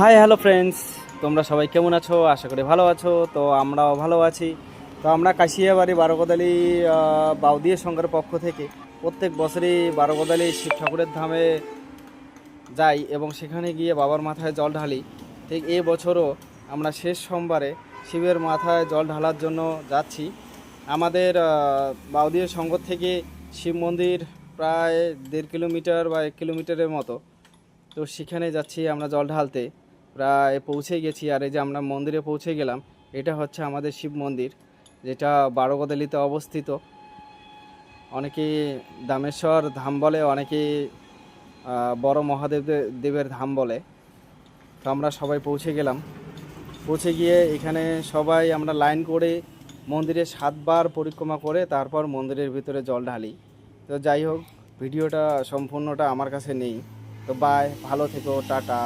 Hi hello friends, তোমরা সবাই কেমন আছো? আশা করি ভালো আছো। তো আমরাও ভালো আছি। তো আমরা কাশিয়াবাড়ি বারোগোদালি বাউদিয়া সংঘের পক্ষ থেকে প্রত্যেক বছরই বারোগোদালি শিব ঠাকুরের ধামে যাই এবং সেখানে গিয়ে বাবার মাথায় জল ঢালি। ঠিক এই বছরও আমরা শেষ সোমবারে শিবের মাথায় জল ঢালার জন্য যাচ্ছি। আমাদের বাউদিয়া সংঘ থেকে শিব মন্দির প্রায় 1.5 কিলোমিটার বা 1 কিলোমিটারের মতো। তো সেখানে যাচ্ছি আমরা জল ঢালতে। প্রায় পৌঁছে গেছি, আর এই যে আমরা মন্দিরে পৌঁছে গেলাম। এটা হচ্ছে আমাদের শিব মন্দির, যেটা বারোগোদালিতে অবস্থিত। অনেকে দামেশ্বর ধাম বলে, অনেকে বড় মহাদেব দেবের ধাম বলে। তো আমরা সবাই পৌঁছে গেলাম। পৌঁছে গিয়ে এখানে সবাই আমরা লাইন করে মন্দিরে 7 বার পরিক্রমা করে তারপর মন্দিরের ভিতরে জল ঢালি। তো যাই হোক, ভিডিওটা সম্পূর্ণটা আমার কাছে নেই। তো বাই, ভালো থেকো, টাটা।